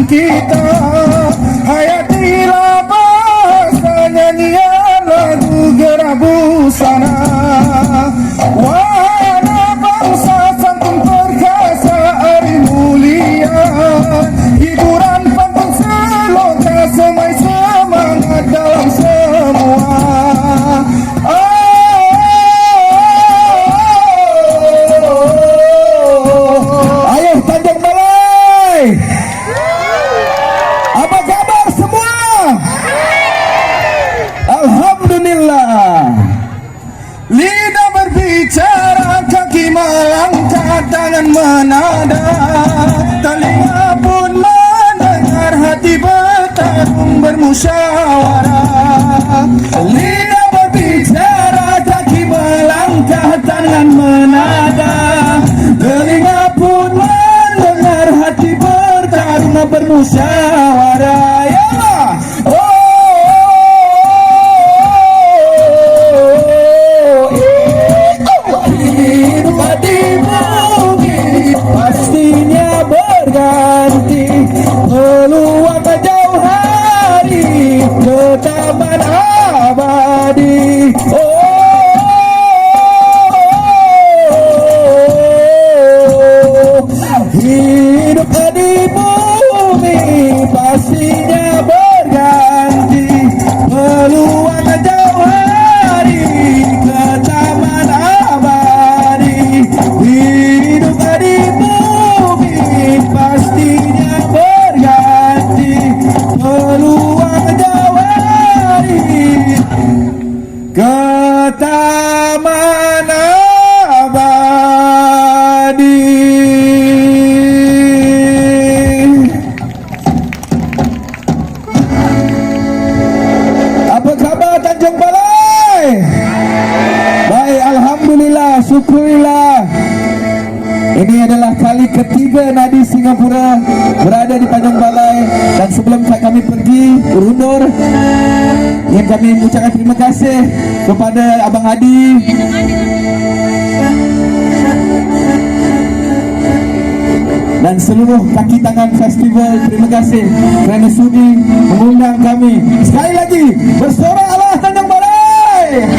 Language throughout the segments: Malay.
Kita hayatilah bahasa nyanyian lagu gerak busana. Wahana bangsa santun perkasa ari mulia, hiburan pantun selongkah semai semangat dalam semua. Ayo Tanjung Balai, apa kabar semua? Alhamdulillah. Lidah berbicara, kaki melangkah, tangan menada, telinga pun mendengar, hati bertarung bermusyawarah. Lidah berbicara, kaki melangkah, tangan menada, telinga pun mendengar, hati bertarung bermusyawarah. Ya pastinya berganti, peluang jauh hari ke taman abadi. Hidup di bumi pastinya berganti, peluang jauh hari ke taman abadi. Hidup di bumi pastinya berganti, peluang jauh hari ke taman abadi. Apa kabar Tanjung Balai? Baik, alhamdulillah, syukurillah. Ini adalah kali ketiga Nadi Singapura berada di Tanjung Balai, dan sebelum kami pergi berundur, ingin kami mengucapkan terima kasih kepada Abang Adi dan seluruh kaki tangan festival. Terima kasih kerana sudi mengundang kami. Sekali lagi, bersoraklah Tanjung Balai.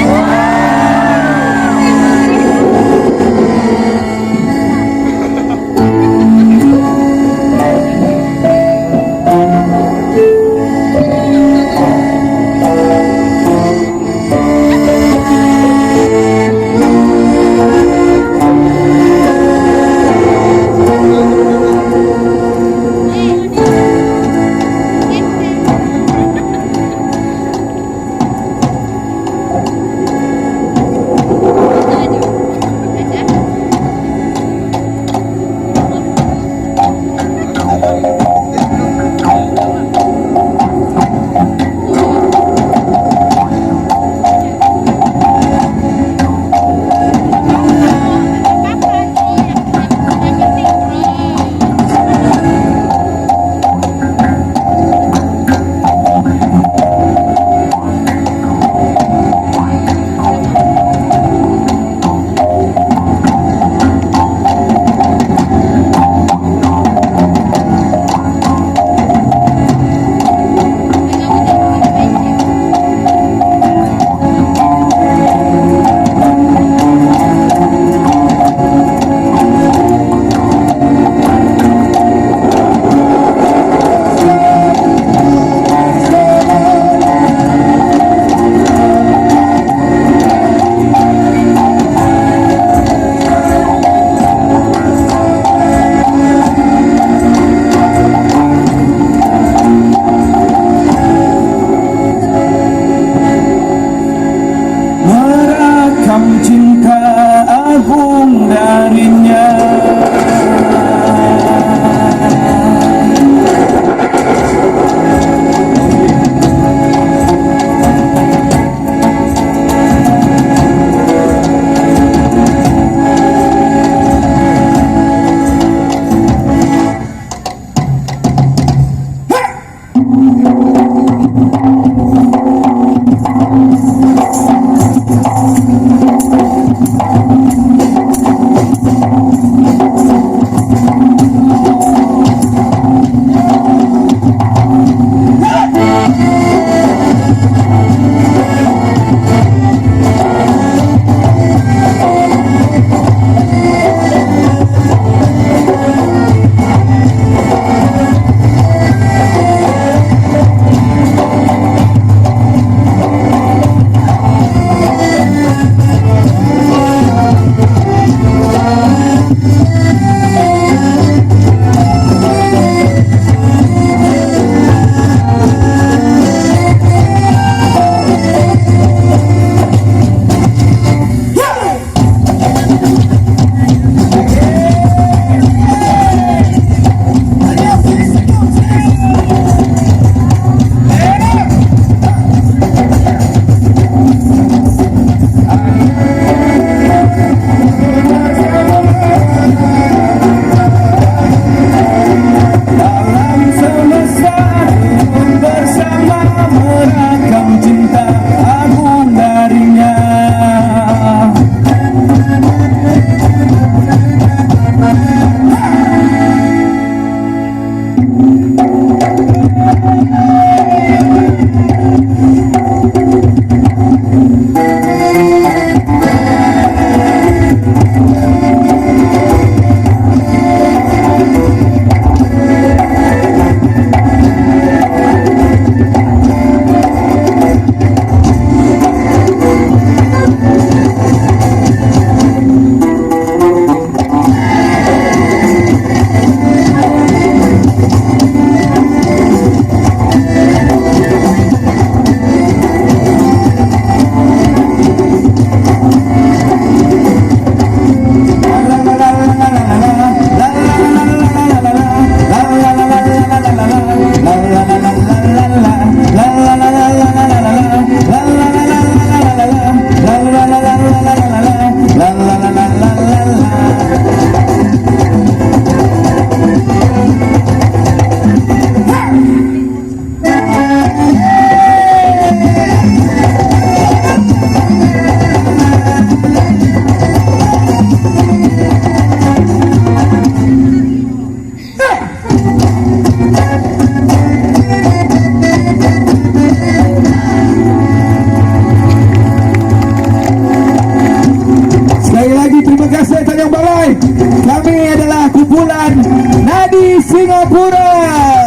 kumpulan Nadi Singapura.